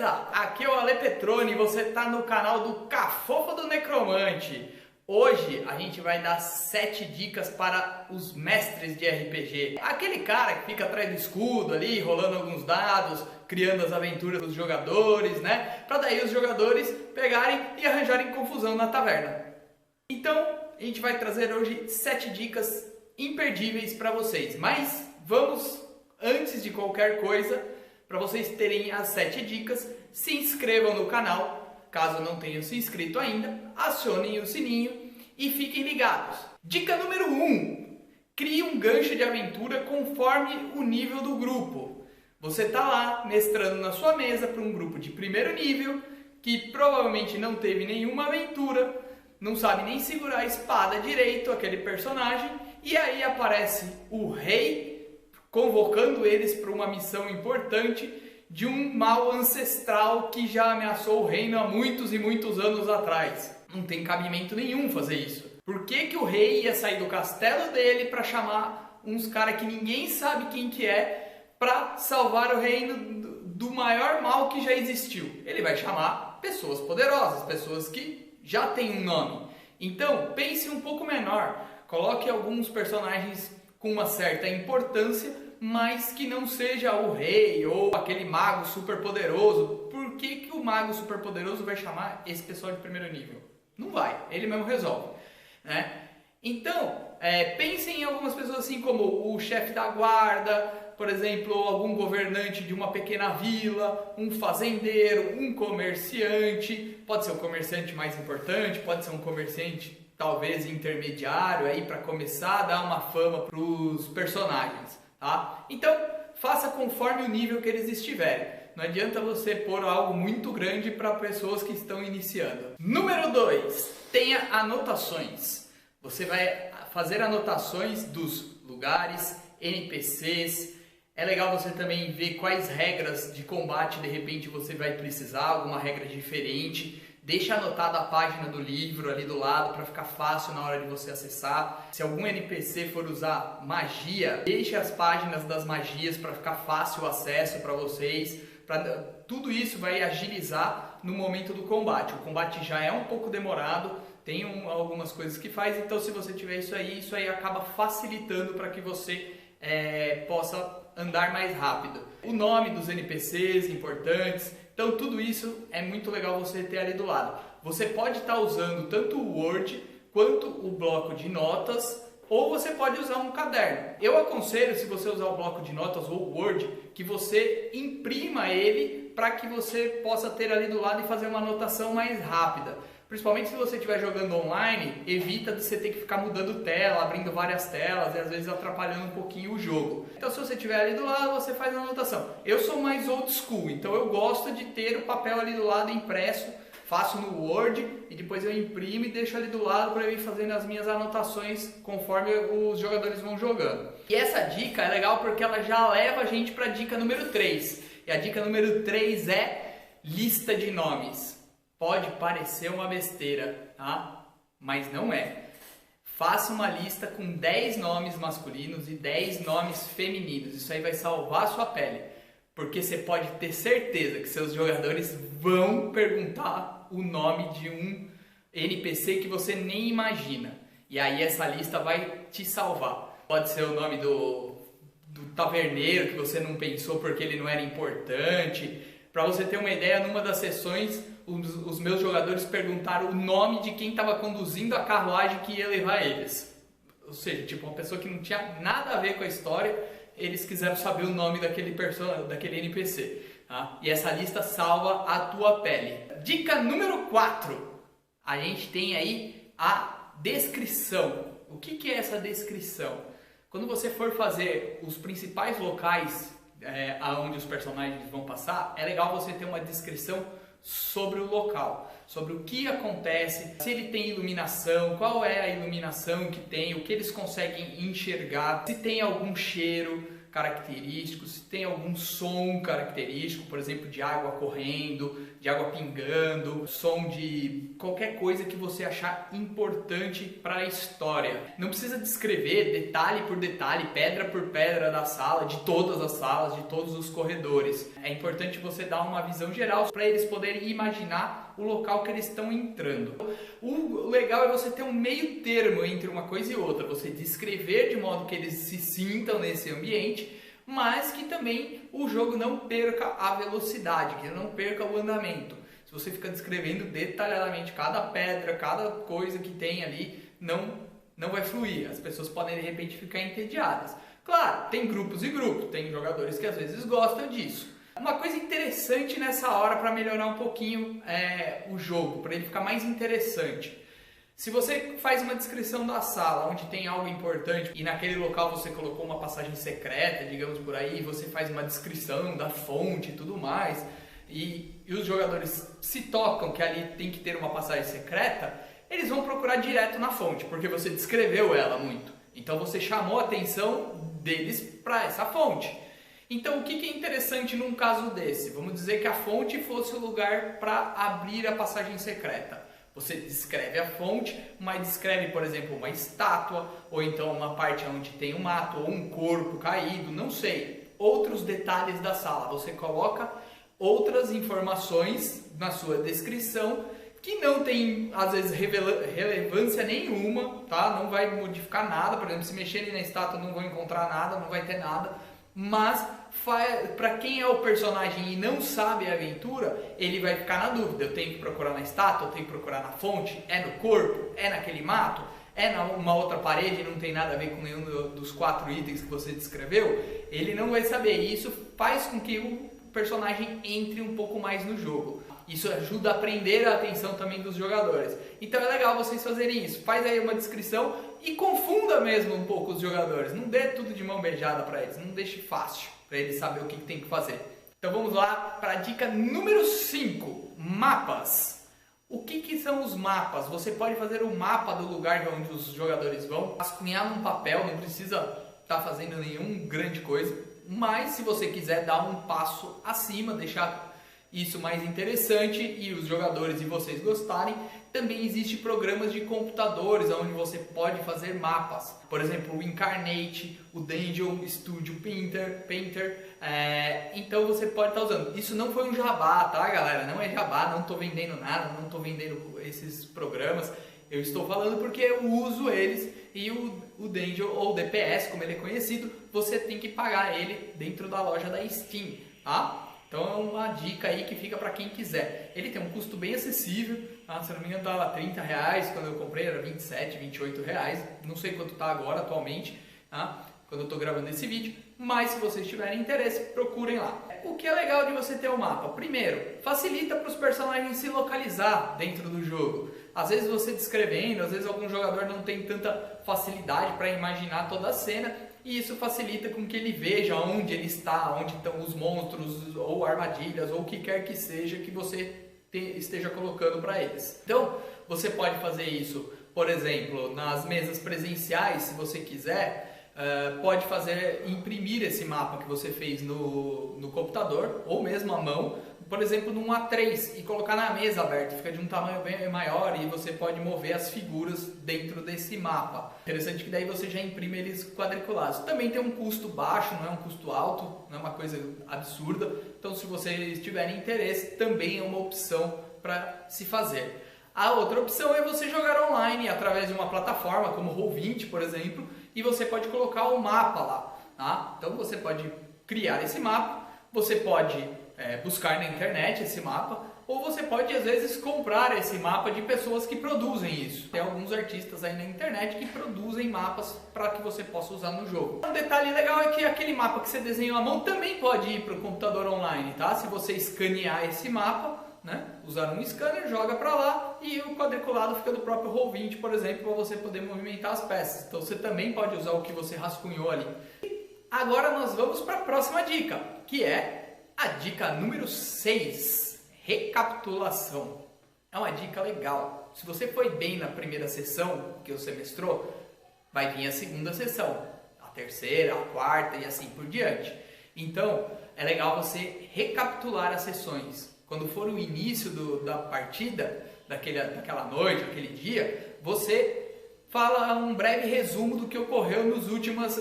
beleza? Aqui é o Ale Petroni e você está no canal do Cafofo do Necromante. Hoje a gente vai dar 7 dicas para os mestres de RPG. Aquele cara que fica atrás do escudo ali, rolando alguns dados, criando as aventuras dos jogadores, né? Para daí os jogadores pegarem e arranjarem confusão na taverna. Então a gente vai trazer hoje 7 dicas imperdíveis para vocês. Mas vamos, antes de qualquer coisa, para vocês terem as 7 dicas, se inscrevam no canal. Caso não tenham se inscrito ainda, acionem o sininho e fiquem ligados. Dica número 1. Crie um gancho de aventura conforme o nível do grupo. Você está lá mestrando na sua mesa para um grupo de primeiro nível que provavelmente não teve nenhuma aventura, não sabe nem segurar a espada direito, aquele personagem, e aí aparece o rei convocando eles para uma missão importante de um mal ancestral que já ameaçou o reino há muitos e muitos anos atrás. Não tem cabimento nenhum fazer isso. Por que o rei ia sair do castelo dele para chamar uns caras que ninguém sabe quem que é para salvar o reino do maior mal que já existiu? Ele vai chamar pessoas poderosas, pessoas que já têm um nome. Então, pense um pouco menor. Coloque alguns personagens com uma certa importância, mas que não seja o rei ou aquele mago super poderoso. Por que o mago super poderoso vai chamar esse pessoal de primeiro nível? Não vai, ele mesmo resolve, né? Então, pensem em algumas pessoas assim como o chefe da guarda, por exemplo, algum governante de uma pequena vila, um fazendeiro, um comerciante. Pode ser o comerciante mais importante, pode ser um comerciante talvez intermediário aí para começar a dar uma fama para os personagens. Tá? Então, faça conforme o nível que eles estiverem. Não adianta você pôr algo muito grande para pessoas que estão iniciando. Número 2. Tenha anotações. Você vai fazer anotações dos lugares, NPCs. É legal você também ver quais regras de combate de repente você vai precisar, alguma regra diferente. Deixa anotada a página do livro ali do lado para ficar fácil na hora de você acessar. Se algum NPC for usar magia, deixe as páginas das magias para ficar fácil o acesso para vocês. Tudo isso vai agilizar no momento do combate. O combate já é um pouco demorado, tem algumas coisas que faz, então se você tiver isso aí acaba facilitando para que você possa andar mais rápido. O nome dos NPCs importantes. Então tudo isso é muito legal você ter ali do lado. Você pode estar usando tanto o Word quanto o bloco de notas, ou você pode usar um caderno. Eu aconselho, se você usar o bloco de notas ou o Word, que você imprima ele para que você possa ter ali do lado e fazer uma anotação mais rápida. Principalmente se você estiver jogando online, evita de você ter que ficar mudando tela, abrindo várias telas e às vezes atrapalhando um pouquinho o jogo. Então se você estiver ali do lado, você faz a anotação. Eu sou mais old school, então eu gosto de ter o papel ali do lado impresso, faço no Word e depois eu imprimo e deixo ali do lado para eu ir fazendo as minhas anotações conforme os jogadores vão jogando. E essa dica é legal porque ela já leva a gente para a dica número 3. E a dica número 3 é lista de nomes. Pode parecer uma besteira, tá? Mas não é. Faça uma lista com 10 nomes masculinos e 10 nomes femininos. Isso aí vai salvar a sua pele. Porque você pode ter certeza que seus jogadores vão perguntar o nome de um NPC que você nem imagina. E aí essa lista vai te salvar. Pode ser o nome do taverneiro que você não pensou porque ele não era importante. Para você ter uma ideia, numa das sessões, os meus jogadores perguntaram o nome de quem estava conduzindo a carruagem que ia levar eles. Ou seja, tipo, uma pessoa que não tinha nada a ver com a história, eles quiseram saber o nome daquele NPC. Tá? E essa lista salva a tua pele. Dica número 4. A gente tem aí a descrição. O que é essa descrição? Quando você for fazer os principais locais aonde os personagens vão passar, é legal você ter uma descrição sobre o local. sobre o que acontece, se ele tem iluminação, qual é a iluminação que tem, o que eles conseguem enxergar, se tem algum cheiro característico, se tem algum som característico, por exemplo, de água correndo, de água pingando, som de qualquer coisa que você achar importante para a história. Não precisa descrever detalhe por detalhe, pedra por pedra da sala, de todas as salas, de todos os corredores. É importante você dar uma visão geral para eles poderem imaginar o local que eles estão entrando. O legal é você ter um meio termo entre uma coisa e outra, você descrever de modo que eles se sintam nesse ambiente, mas que também o jogo não perca a velocidade, que não perca o andamento. Se você fica descrevendo detalhadamente cada pedra, cada coisa que tem ali, não vai fluir. As pessoas podem de repente ficar entediadas. Claro, tem grupos e grupos, tem jogadores que às vezes gostam disso. Uma coisa interessante nessa hora para melhorar um pouquinho o jogo, para ele ficar mais interessante. Se você faz uma descrição da sala onde tem algo importante e naquele local você colocou uma passagem secreta, digamos por aí, você faz uma descrição da fonte e tudo mais, e os jogadores se tocam que ali tem que ter uma passagem secreta, eles vão procurar direto na fonte, porque você descreveu ela muito. Então você chamou a atenção deles para essa fonte. Então o que é interessante num caso desse? Vamos dizer que a fonte fosse o lugar para abrir a passagem secreta. Você descreve a fonte, mas descreve, por exemplo, uma estátua, ou então uma parte onde tem um mato, ou um corpo caído, não sei. Outros detalhes da sala. Você coloca outras informações na sua descrição que não tem, às vezes, relevância nenhuma, tá? Não vai modificar nada. Por exemplo, se mexerem na estátua não vão encontrar nada, não vai ter nada. Mas para quem é o personagem e não sabe a aventura, ele vai ficar na dúvida. Eu tenho que procurar na estátua, eu tenho que procurar na fonte, é no corpo, é naquele mato, é numa outra parede, não tem nada a ver com nenhum dos 4 itens que você descreveu. Ele não vai saber. E isso faz com que o personagem entre um pouco mais no jogo. Isso ajuda a prender a atenção também dos jogadores. Então é legal vocês fazerem isso. Faz aí uma descrição e confunda mesmo um pouco os jogadores. Não dê tudo de mão beijada para eles. Não deixe fácil para eles saber o que tem que fazer. Então vamos lá para a dica número 5. Mapas. O que são os mapas? Você pode fazer um mapa do lugar onde os jogadores vão. Rascunhar num papel, não precisa estar fazendo nenhuma grande coisa. Mas se você quiser dar um passo acima, deixar isso mais interessante e os jogadores e vocês gostarem, também existem programas de computadores onde você pode fazer mapas. Por exemplo, o Incarnate, o Dungeon Studio Painter. Então você pode estar usando. Isso não foi um jabá, tá, galera? Não é jabá, não estou vendendo nada, não estou vendendo esses programas. Eu estou falando porque eu uso eles e o Dungeon, ou DPS, como ele é conhecido, você tem que pagar ele dentro da loja da Steam, tá? Então é uma dica aí que fica para quem quiser. Ele tem um custo bem acessível, tá? Se eu não me engano estava R$30, quando eu comprei era R$27, R$28, não sei quanto está agora atualmente, tá? Quando eu estou gravando esse vídeo, mas se vocês tiverem interesse, procurem lá. O que é legal de você ter um mapa? Primeiro, facilita para os personagens se localizar dentro do jogo. Às vezes você descrevendo, às vezes algum jogador não tem tanta facilidade para imaginar toda a cena, e isso facilita com que ele veja onde ele está, onde estão os monstros ou armadilhas ou o que quer que seja que você esteja colocando para eles. Então, você pode fazer isso, por exemplo, nas mesas presenciais, se você quiser, pode imprimir esse mapa que você fez no computador ou mesmo à mão, por exemplo, num A3 e colocar na mesa aberta, fica de um tamanho bem maior e você pode mover as figuras dentro desse mapa. Interessante que daí você já imprime eles quadriculados. Também tem um custo baixo, não é um custo alto, não é uma coisa absurda. Então, se vocês tiverem interesse, também é uma opção para se fazer. A outra opção é você jogar online através de uma plataforma como o Roll20, por exemplo, e você pode colocar o mapa lá, tá? Então você pode criar esse mapa, você pode buscar na internet esse mapa, ou você pode às vezes comprar esse mapa de pessoas que produzem isso. Tem alguns artistas aí na internet que produzem mapas para que você possa usar no jogo. Um detalhe legal é que aquele mapa que você desenhou à mão também pode ir para o computador online, tá? Se você escanear esse mapa, né? Usar um scanner, joga para lá e o quadriculado fica do próprio Roll20, por exemplo, para você poder movimentar as peças. Então você também pode usar o que você rascunhou ali. Agora nós vamos para a próxima dica, que é a dica número 6, recapitulação. é uma dica legal. Se você foi bem na primeira sessão que você mestrou, vai vir a segunda sessão, a terceira, a quarta e assim por diante. Então, é legal você recapitular as sessões. Quando for o início da partida, daquela noite, aquele dia, você fala um breve resumo do que ocorreu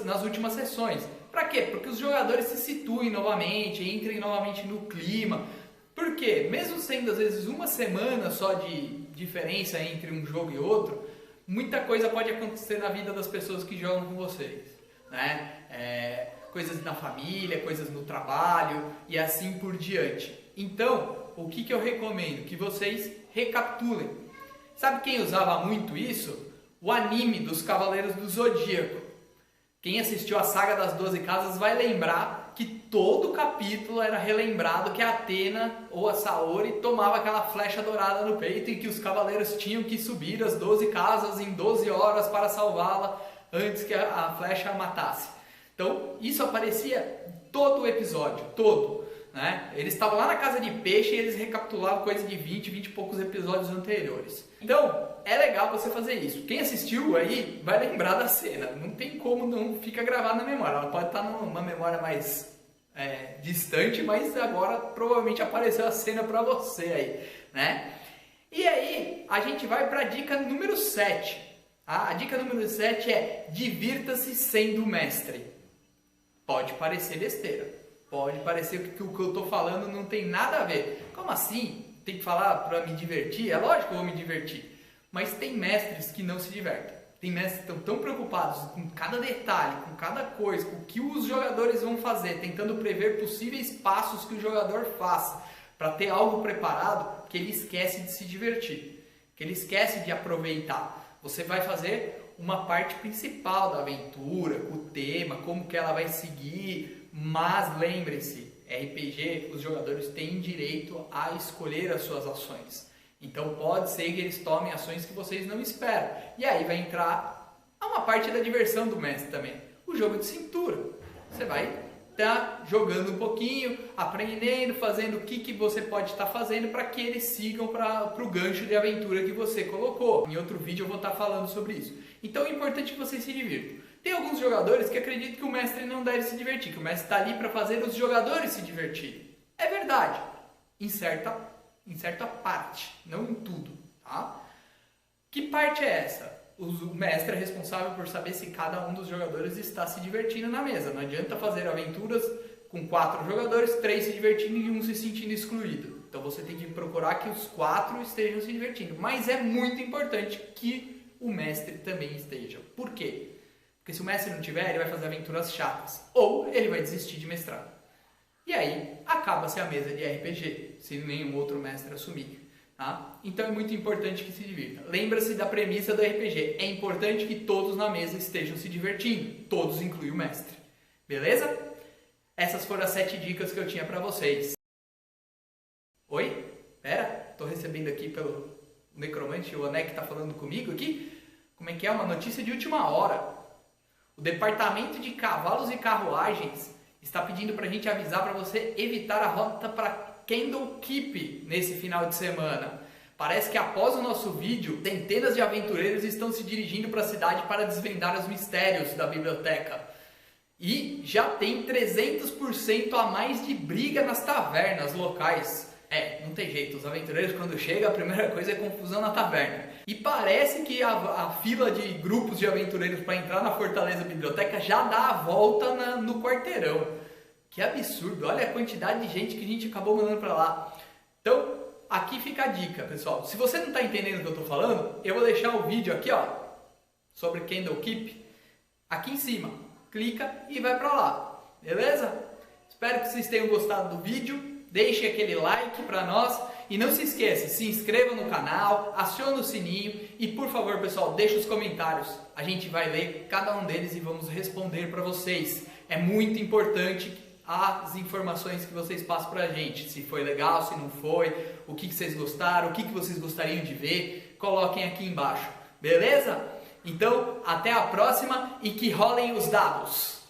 nas últimas sessões. Para quê? Porque os jogadores se situem novamente, entrem novamente no clima. Por quê? Mesmo sendo às vezes uma semana só de diferença entre um jogo e outro, muita coisa pode acontecer na vida das pessoas que jogam com vocês, né? Coisas na família, coisas no trabalho e assim por diante. Então, o que eu recomendo? Que vocês recapitulem. Sabe quem usava muito isso? O anime dos Cavaleiros do Zodíaco. Quem assistiu a Saga das 12 Casas vai lembrar que todo capítulo era relembrado que a Athena ou a Saori tomava aquela flecha dourada no peito e que os cavaleiros tinham que subir as 12 casas em 12 horas para salvá-la antes que a flecha a matasse. Então, isso aparecia todo o episódio, todo. Né? Eles estavam lá na casa de peixe e eles recapitulavam coisa de 20 e poucos episódios anteriores. Então, é legal você fazer isso. Quem assistiu aí vai lembrar da cena. Não tem como não fica gravado na memória. Ela pode estar numa memória mais distante, mas agora provavelmente apareceu a cena para você aí, né? E aí, a gente vai para a dica número 7. Tá? A dica número 7 é: divirta-se sendo mestre. Pode parecer besteira. Pode parecer que o que eu estou falando não tem nada a ver. Como assim? Tem que falar para me divertir? É lógico que eu vou me divertir. Mas tem mestres que não se divertem. Tem mestres que estão tão preocupados com cada detalhe, com cada coisa, com o que os jogadores vão fazer, tentando prever possíveis passos que o jogador faça, para ter algo preparado, que ele esquece de se divertir, que ele esquece de aproveitar. Você vai fazer uma parte principal da aventura, com o tema, como que ela vai seguir, mas lembre-se, RPG, os jogadores têm direito a escolher as suas ações. Então pode ser que eles tomem ações que vocês não esperam. E aí vai entrar uma parte da diversão do mestre também, o jogo de cintura. Você vai estar jogando um pouquinho, aprendendo, fazendo o que você pode estar fazendo para que eles sigam para o gancho de aventura que você colocou. Em outro vídeo eu vou estar falando sobre isso. Então é importante que vocês se divirtam. Tem alguns jogadores que acreditam que o mestre não deve se divertir, que o mestre está ali para fazer os jogadores se divertirem. É verdade, em certa parte, não em tudo. Tá? Que parte é essa? O mestre é responsável por saber se cada um dos jogadores está se divertindo na mesa. Não adianta fazer aventuras com 4 jogadores, 3 se divertindo e 1 se sentindo excluído. Então você tem que procurar que os 4 estejam se divertindo. Mas é muito importante que o mestre também esteja. Por quê? Porque se o mestre não tiver, ele vai fazer aventuras chatas. Ou ele vai desistir de mestrar. E aí, acaba-se a mesa de RPG, se nenhum outro mestre assumir. Tá? Então é muito importante que se divirta. Lembra-se da premissa do RPG. É importante que todos na mesa estejam se divertindo. Todos incluem o mestre. Beleza? Essas foram as 7 dicas que eu tinha para vocês. Oi? Pera, tô recebendo aqui pelo Necromante, o Anek tá falando comigo aqui. Como é que é? Uma notícia de última hora. O Departamento de Cavalos e Carruagens está pedindo para a gente avisar para você evitar a rota para Candlekeep nesse final de semana. Parece que após o nosso vídeo, centenas de aventureiros estão se dirigindo para a cidade para desvendar os mistérios da biblioteca. E já tem 300% a mais de briga nas tavernas locais. Não tem jeito, os aventureiros quando chegam a primeira coisa é confusão na taverna. E parece que a fila de grupos de aventureiros para entrar na Fortaleza Biblioteca já dá a volta no quarteirão. Que absurdo, olha a quantidade de gente que a gente acabou mandando para lá. Então, aqui fica a dica, pessoal. Se você não está entendendo o que eu estou falando, eu vou deixar o vídeo aqui, ó, sobre Candlekeep, aqui em cima. Clica e vai para lá, beleza? Espero que vocês tenham gostado do vídeo. Deixe aquele like para nós e não se esqueça, se inscreva no canal, acione o sininho e por favor pessoal, deixe os comentários. A gente vai ler cada um deles e vamos responder para vocês. É muito importante as informações que vocês passam para a gente. Se foi legal, se não foi, o que vocês gostaram, o que vocês gostariam de ver, coloquem aqui embaixo. Beleza? Então, até a próxima e que rolem os dados!